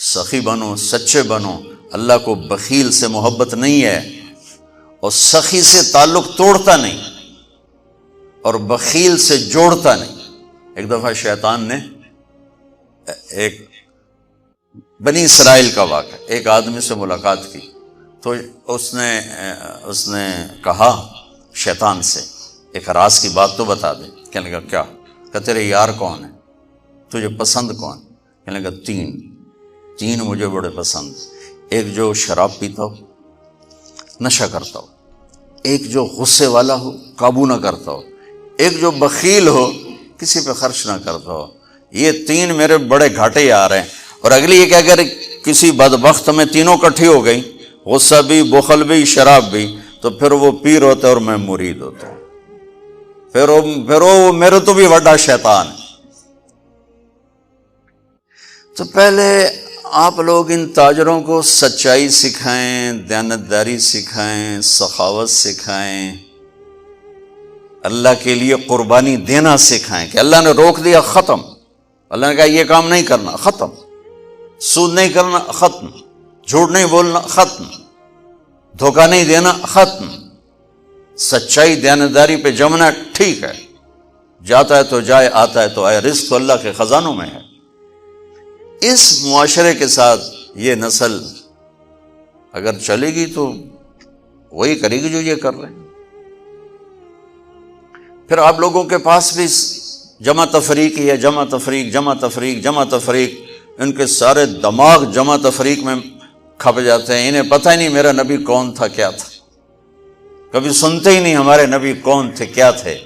سخی بنو، سچے بنو۔ اللہ کو بخیل سے محبت نہیں ہے، اور سخی سے تعلق توڑتا نہیں اور بخیل سے جوڑتا نہیں۔ ایک دفعہ شیطان نے ایک بنی اسرائیل کا واقعہ، ایک آدمی سے ملاقات کی، تو اس نے کہا شیطان سے ایک راز کی بات تو بتا دے۔ کہنے لگا کیا؟ کہ تیرے یار کون ہیں، تجھے پسند کون؟ کہنے لگا تین مجھے بڑے پسند، ایک جو شراب پیتا ہو، نشہ کرتا ہو، ایک جو غصے والا ہو، قابو نہ کرتا ہو، ایک جو بخیل ہو، کسی پہ خرچ نہ کرتا ہو۔ یہ تین میرے بڑے گھاٹے یار ہیں۔ اور اگلی یہ کہ اگر کسی بدبخت میں تینوں کٹھی ہو گئی، غصہ بھی، بخل بھی، شراب بھی، تو پھر وہ پیر ہوتا ہے اور میں مرید ہوتا ہوں، پھر وہ میرے تو بھی بڑا شیطان ہے۔ تو پہلے آپ لوگ ان تاجروں کو سچائی سکھائیں، دیانتداری سکھائیں، سخاوت سکھائیں، اللہ کے لیے قربانی دینا سکھائیں کہ اللہ نے روک دیا، ختم۔ اللہ نے کہا یہ کام نہیں کرنا، ختم۔ سود نہیں کرنا، ختم۔ جھوٹ نہیں بولنا، ختم۔ دھوکہ نہیں دینا، ختم۔ سچائی دیانتداری پہ جمنا ٹھیک ہے، جاتا ہے تو جائے، آتا ہے تو آئے، رزق تو اللہ کے خزانوں میں ہے۔ اس معاشرے کے ساتھ یہ نسل اگر چلے گی تو وہی کرے گی جو یہ کر رہے ہیں۔ پھر آپ لوگوں کے پاس بھی جمع تفریق ہی ہے، جمع تفریق، جمع تفریق، جمع تفریق۔ ان کے سارے دماغ جمع تفریق میں کھپ جاتے ہیں، انہیں پتہ ہی نہیں میرا نبی کون تھا، کیا تھا، کبھی سنتے ہی نہیں ہمارے نبی کون تھے، کیا تھے۔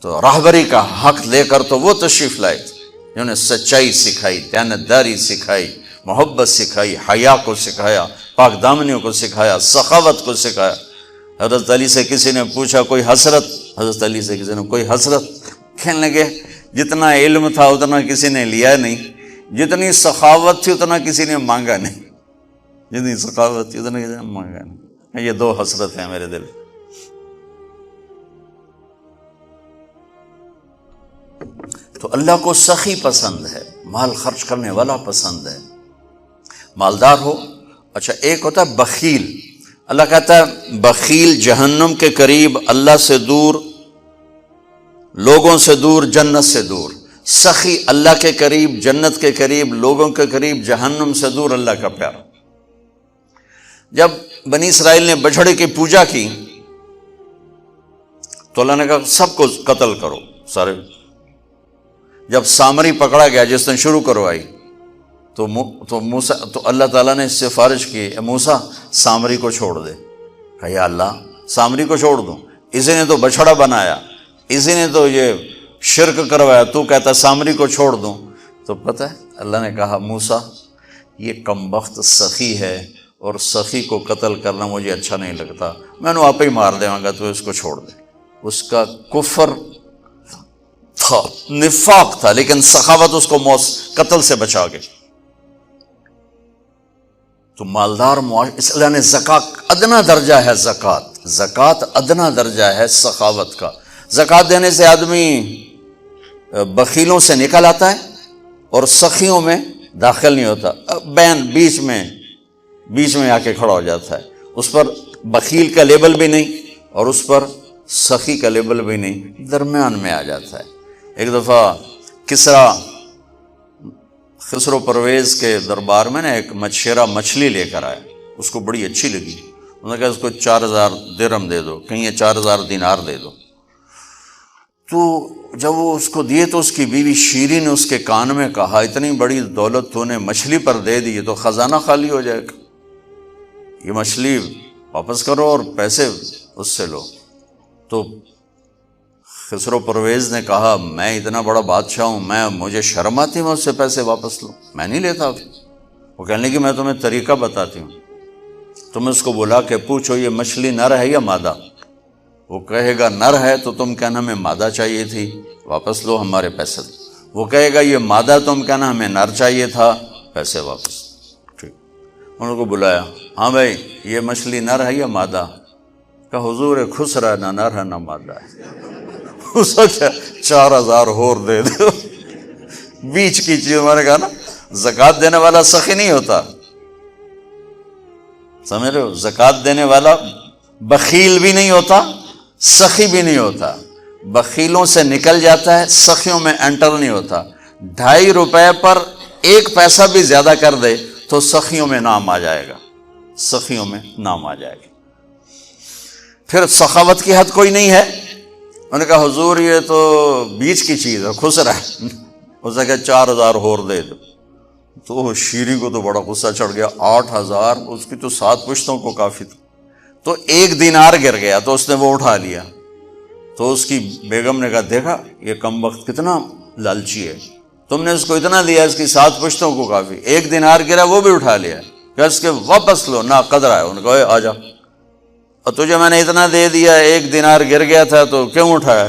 تو راہبری کا حق لے کر تو وہ تشریف لائے تھے جنہوں نے سچائی سکھائی، دیانتداری سکھائی، محبت سکھائی، حیا کو سکھایا، پاک دامنیوں کو سکھایا، سخاوت کو سکھایا۔ حضرت علی سے کسی نے پوچھا کوئی حسرت، حضرت علی سے کسی نے کوئی حسرت، کہنے لگے جتنا علم تھا اتنا کسی نے لیا نہیں، جتنی سخاوت تھی اتنا کسی نے مانگا نہیں، جتنی سخاوت تھی اتنا کسی نے مانگا نہیں۔ یہ دو حسرت ہیں میرے دل۔ تو اللہ کو سخی پسند ہے، مال خرچ کرنے والا پسند ہے، مالدار ہو۔ اچھا ایک ہوتا ہے بخیل، اللہ کہتا ہے بخیل جہنم کے قریب، اللہ سے دور، لوگوں سے دور، جنت سے دور۔ سخی اللہ کے قریب، جنت کے قریب، لوگوں کے قریب، جہنم سے دور، اللہ کا پیارا۔ جب بنی اسرائیل نے بچھڑے کی پوجا کی تو اللہ نے کہا سب کو قتل کرو، سارے۔ جب سامری پکڑا گیا جس نے شروع کروائی تو اللہ تعالیٰ نے سفارش کی، اے موسیٰ سامری کو چھوڑ دے۔ کہا یا اللہ سامری کو چھوڑ دوں؟ اسی نے تو بچھڑا بنایا، اسی نے تو یہ شرک کروایا، تو کہتا سامری کو چھوڑ دوں؟ تو پتہ ہے اللہ نے کہا موسیٰ یہ کمبخت سخی ہے، اور سخی کو قتل کرنا مجھے اچھا نہیں لگتا، میں نے آپ ہی مار دے گا، تو اس کو چھوڑ دے۔ اس کا کفر تھا، نفاق تھا، لیکن سخاوت اس کو قتل سے بچا گئی۔ تو مالدار معاشرے، اس اللہ نے زکوٰۃ ادنا درجہ ہے، زکوٰۃ ادنا درجہ ہے سخاوت کا۔ زکوٰۃ دینے سے آدمی بخیلوں سے نکل آتا ہے اور سخیوں میں داخل نہیں ہوتا، بین بیچ میں آ کے کھڑا ہو جاتا ہے۔ اس پر بخیل کا لیبل بھی نہیں اور اس پر سخی کا لیبل بھی نہیں، درمیان میں آ جاتا ہے۔ ایک دفعہ خسرو پرویز کے دربار میں ایک مچھیرا مچھلی لے کر آیا، اس کو بڑی اچھی لگی، انہوں نے کہا اس کو 4000 درہم دے دو، کہیں 4000 دینار دے دو۔ تو جب وہ اس کو دیے تو اس کی بیوی شیری نے اس کے کان میں کہا اتنی بڑی دولت تو نے مچھلی پر دے دی، تو خزانہ خالی ہو جائے گا، یہ مچھلی واپس کرو اور پیسے اس سے لو۔ تو خسرو پرویز نے کہا میں اتنا بڑا بادشاہ ہوں، مجھے شرم آتی میں اس سے پیسے واپس لوں، میں نہیں لیتا۔ وہ کہنے لگی میں تمہیں طریقہ بتاتی ہوں، تم اس کو بلا کے پوچھو یہ مچھلی نر ہے یا مادہ، وہ کہے گا نر ہے تو تم کہنا ہمیں مادہ چاہیے تھی، واپس لو ہمارے پیسے دو۔ وہ کہے گا یہ مادہ، تم کہنا ہمیں نر چاہیے تھا، پیسے واپس۔ ٹھیک، انہوں کو بلایا، ہاں بھائی یہ مچھلی نر ہے یا مادہ؟ کہ حضور خسرا ہے، نہ نر ہے نہ مادہ ہے۔ اس کو 4000 اور دے دو، بیچ کی چیز۔ میں نے کہا نا زکوٰۃ دینے والا سخی نہیں ہوتا، سمجھ رہے ہو؟ زکوٰۃ دینے والا بخیل بھی نہیں ہوتا، سخی بھی نہیں ہوتا، بخیلوں سے نکل جاتا ہے، سخیوں میں انٹر نہیں ہوتا۔ 2.5 روپے پر 1 پیسہ بھی زیادہ کر دے تو سخیوں میں نام آ جائے گا، سخیوں میں نام آ جائے گا۔ پھر سخاوت کی حد کوئی نہیں ہے۔ انہوں نے کہا حضور یہ تو بیچ کی چیز ہے، خسرا ہے۔ اس نے کہا 4,000 اور دے دو۔ تو شیریں کو تو بڑا غصہ چڑھ گیا، 8,000 اس کی تو 7 پشتوں کو کافی تھا۔ تو 1 دینار گر گیا تو اس نے وہ اٹھا لیا۔ تو اس کی بیگم نے کہا دیکھا یہ کم وقت کتنا لالچی ہے، تم نے اس کو اتنا دیا، اس کی 7 پشتوں کو کافی، 1 دینار گرا وہ بھی اٹھا لیا، کہ اس کے واپس لو، نا قدر ہے۔ انہوں نے کہا آ جا، اور تجھے میں نے اتنا دے دیا، 1 دینار گر گیا تھا تو کیوں اٹھایا؟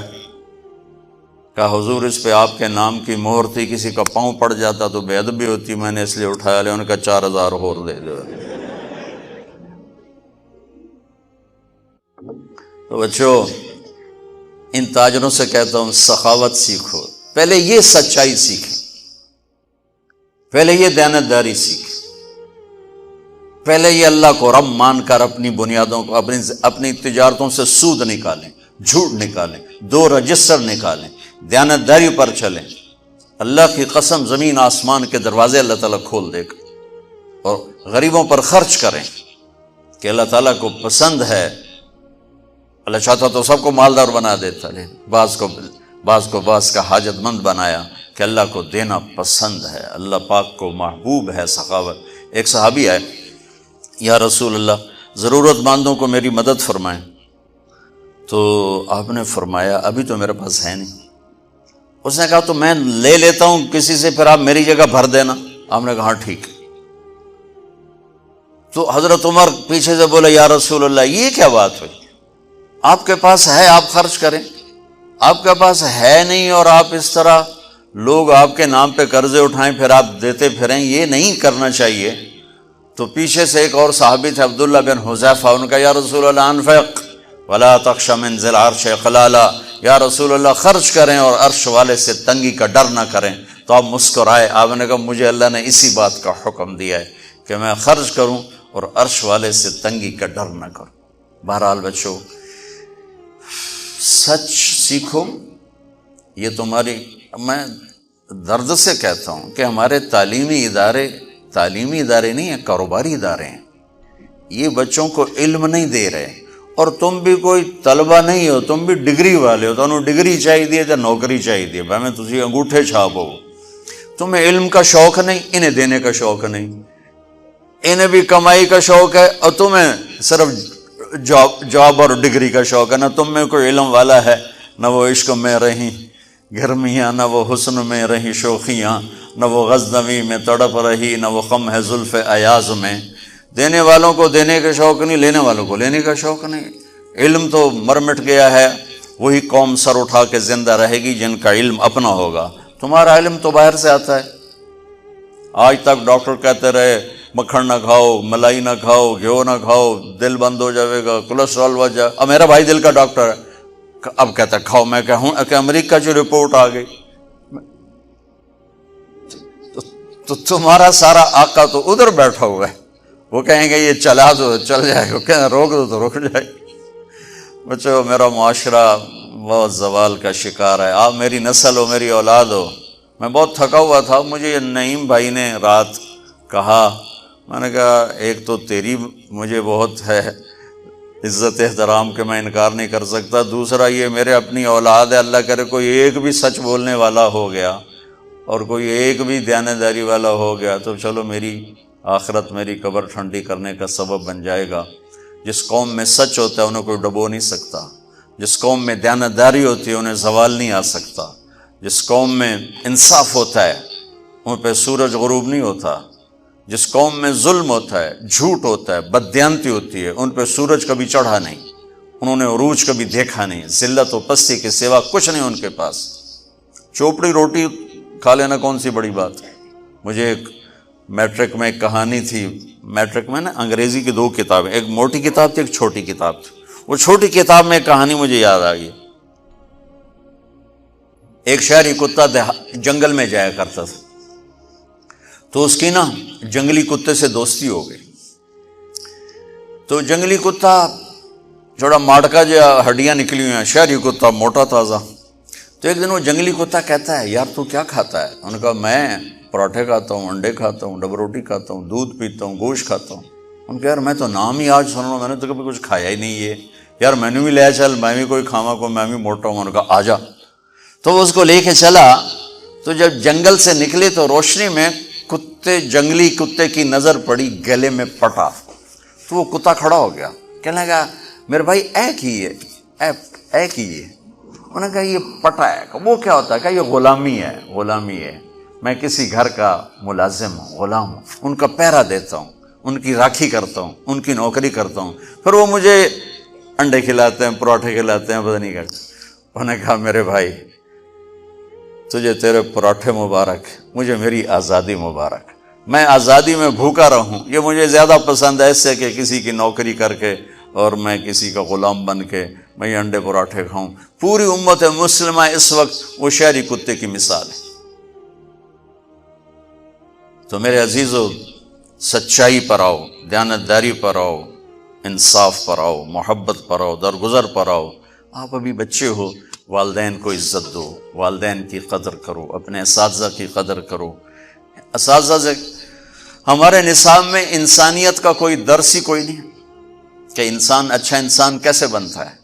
کہا حضور اس پہ آپ کے نام کی مہر تھی، کسی کا پاؤں پڑ جاتا تو بے ادبی ہوتی، میں نے اس لیے اٹھایا لیا۔ انہوں نے کہا 4,000 اور دے دو۔ تو بچوں ان تاجروں سے کہتا ہوں سخاوت سیکھو، پہلے یہ سچائی سیکھیں، پہلے یہ دیانتداری سیکھیں، پہلے یہ اللہ کو رب مان کر اپنی بنیادوں کو، اپنی تجارتوں سے سود نکالیں، جھوٹ نکالیں، 2 رجسٹر نکالیں، دیانتداری پر چلیں۔ اللہ کی قسم زمین آسمان کے دروازے اللہ تعالیٰ کھول دے گا۔ اور غریبوں پر خرچ کریں کہ اللہ تعالیٰ کو پسند ہے۔ اللہ چاہتا تو سب کو مالدار بنا دیتا، لیکن بعض کا حاجت مند بنایا کہ اللہ کو دینا پسند ہے، اللہ پاک کو محبوب ہے سخاوت۔ ایک صحابی آئے، یا رسول اللہ ضرورت مندوں کو میری مدد فرمائیں۔ تو آپ نے فرمایا ابھی تو میرے پاس ہے نہیں۔ اس نے کہا تو میں لے لیتا ہوں کسی سے، پھر آپ میری جگہ بھر دینا۔ آپ نے کہا ہاں ٹھیک۔ تو حضرت عمر پیچھے سے بولے یا رسول اللہ یہ کیا بات ہوئی، آپ کے پاس ہے آپ خرچ کریں، آپ کے پاس ہے نہیں اور آپ اس طرح لوگ آپ کے نام پہ قرضے اٹھائیں پھر آپ دیتے پھریں، یہ نہیں کرنا چاہیے۔ تو پیچھے سے ایک اور صحابی تھے عبداللہ بن حذیفہ، ان کا یا رسول اللہ انفق ولا تخش من ذی العرش خلالا، یا رسول اللہ خرچ کریں اور عرش والے سے تنگی کا ڈر نہ کریں۔ تو آپ مسکرائے، آپ نے کہا مجھے اللہ نے اسی بات کا حکم دیا ہے کہ میں خرچ کروں اور عرش والے سے تنگی کا ڈر نہ کروں۔ بہرحال بچوں سچ سیکھو، یہ تمہاری، میں درد سے کہتا ہوں کہ ہمارے تعلیمی ادارے نہیں ہیں، کاروباری ادارے ہیں۔ یہ بچوں کو علم نہیں دے رہے، اور تم بھی کوئی طلبہ نہیں ہو، تم بھی ڈگری والے ہو، تو انہوں ڈگری چاہیے یا نوکری چاہیے، میں تجھے انگوٹھے چھاپ ہو۔ تمہیں علم کا شوق نہیں، انہیں دینے کا شوق نہیں، انہیں بھی کمائی کا شوق ہے اور تمہیں صرف جاب اور ڈگری کا شوق ہے۔ نہ تم میں کوئی علم والا ہے، نہ وہ عشق میں رہیں گرمیاں، نہ وہ حسن میں رہیں شوخیاں، نہ وہ غزنوی میں تڑپ رہی، نہ وہ خم ہے زلف ایاز میں۔ دینے والوں کو دینے کا شوق نہیں، لینے والوں کو لینے کا شوق نہیں۔ علم تو مر مٹ گیا ہے، وہی قوم سر اٹھا کے زندہ رہے گی جن کا علم اپنا ہوگا۔ تمہارا علم تو باہر سے آتا ہے۔ آج تک ڈاکٹر کہتے رہے مکھن نہ کھاؤ، ملائی نہ کھاؤ، گھیو نہ کھاؤ، دل بند ہو جائے گا، کولیسٹرول بڑھ جائے۔ اب میرا بھائی دل کا ڈاکٹر ہے، اب کہتا ہے کھاؤ۔ میں کہوں کہ امریکہ جو رپورٹ آ گئی، تو تمہارا سارا آقا تو ادھر بیٹھا ہوا ہے، وہ کہیں گے یہ چلا دو چل جائے گا، کہیں روک دو تو رک جائے گا۔ بچوں میرا معاشرہ بہت زوال کا شکار ہے، آپ میری نسل ہو، میری اولاد ہو۔ میں بہت تھکا ہوا تھا، مجھے یہ نعیم بھائی نے رات کہا، میں نے کہا ایک تو تیری مجھے بہت ہے عزت احترام کہ میں انکار نہیں کر سکتا، دوسرا یہ میرے اپنی اولاد ہے، اللہ کرے کوئی ایک بھی سچ بولنے والا ہو گیا اور کوئی ایک بھی دیانتداری والا ہو گیا تو چلو میری آخرت، میری قبر ٹھنڈی کرنے کا سبب بن جائے گا۔ جس قوم میں سچ ہوتا ہے انہیں کوئی ڈبو نہیں سکتا، جس قوم میں دیانتداری ہوتی ہے انہیں زوال نہیں آ سکتا، جس قوم میں انصاف ہوتا ہے ان پہ سورج غروب نہیں ہوتا، جس قوم میں ظلم ہوتا ہے، جھوٹ ہوتا ہے، بددیانتی ہوتی ہے، ان پہ سورج کبھی چڑھا نہیں، انہوں نے عروج کبھی دیکھا نہیں، ذلت و پستی کے سوا کچھ نہیں ان کے پاس۔ چوپڑی روٹی کھا لینا کون سی بڑی بات ہے۔ مجھے ایک میٹرک میں ایک کہانی تھی، میٹرک میں نا انگریزی کی 2 کتابیں، ایک موٹی کتاب تھی ایک چھوٹی کتاب تھی، وہ چھوٹی کتاب میں ایک کہانی مجھے یاد آ گئی۔ ایک شہری کتا جنگل میں جایا کرتا تھا، تو اس کی نا جنگلی کتے سے دوستی ہو گئی. تو جنگلی کتا تھوڑا ماٹکا جو ہڈیاں نکلی ہوئی ہیں، شہری کتا موٹا تازہ. تو ایک دن وہ جنگلی کتا کہتا ہے یار تو کیا کھاتا ہے؟ انہوں نے کہا میں پراٹھے کھاتا ہوں، انڈے کھاتا ہوں، ڈبل روٹی کھاتا ہوں، دودھ پیتا ہوں، گوشت کھاتا ہوں. ان کہ یار میں تو نام ہی آج سن رہا ہوں، میں نے تو کبھی کچھ کھایا ہی نہیں ہے یار، میں نے بھی لے چل، میں بھی کوئی کھاوا کو، میں بھی موٹا ہوں. انہوں نے کہا آ جا. تو وہ اس کو لے کے چلا. تو جب جنگل سے نکلے تو روشنی میں جنگلی کتے کی نظر پڑی گلے میں پٹا. تو وہ کتا کھڑا ہو گیا، کہنے لگا میرے بھائی اے کی ہے، اے کی ہے. انہوں نے کہا یہ پٹا ہے. وہ کیا ہوتا ہے؟ کہ یہ غلامی ہے، غلامی ہے، میں کسی گھر کا ملازم ہوں، غلام ہوں، ان کا پہرا دیتا ہوں، ان کی راکھی کرتا ہوں، ان کی نوکری کرتا ہوں، پھر وہ مجھے انڈے کھلاتے ہیں، پراٹھے کھلاتے ہیں، پتہ نہیں کیا. انہوں نے کہا میرے بھائی تجھے تیرے پراٹھے مبارک، مجھے میری آزادی مبارک. میں آزادی میں بھوکا رہوں یہ مجھے زیادہ پسند ہے اس سے کہ کسی کی نوکری کر کے اور میں کسی کا غلام بن کے میں یہ انڈے پراٹھے کھاؤں. پوری امت مسلمہ اس وقت وہ شہری کتے کی مثال ہے. تو میرے عزیزو، سچائی پر آؤ، دیانتداری پر آؤ، انصاف پر آؤ، محبت پر آؤ، درگزر پر آؤ. آپ ابھی بچے ہو، والدین کو عزت دو، والدین کی قدر کرو، اپنے اساتذہ کی قدر کرو. اساتذہ سے ہمارے نصاب میں انسانیت کا کوئی درس ہی کوئی نہیں کہ انسان اچھا انسان کیسے بنتا ہے.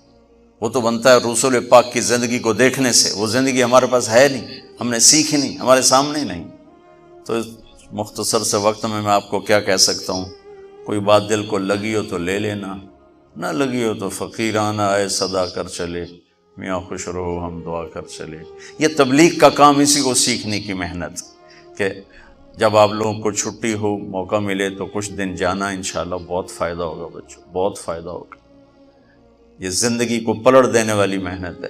وہ تو بنتا ہے رسول پاک کی زندگی کو دیکھنے سے. وہ زندگی ہمارے پاس ہے نہیں، ہم نے سیکھی نہیں، ہمارے سامنے نہیں. تو اس مختصر سے وقت میں آپ کو کیا کہہ سکتا ہوں؟ کوئی بات دل کو لگی ہو تو لے لینا، نہ لگی ہو تو فقیرانہ آئے صدا کر چلے، میاں خوش رہو ہم دعا کر چلے. یہ تبلیغ کا کام اسی کو سیکھنے کی محنت، کہ جب آپ لوگوں کو چھٹی ہو، موقع ملے تو کچھ دن جانا، انشاءاللہ بہت فائدہ ہوگا بچوں، بہت فائدہ ہوگا. یہ زندگی کو پلٹ دینے والی محنت ہے.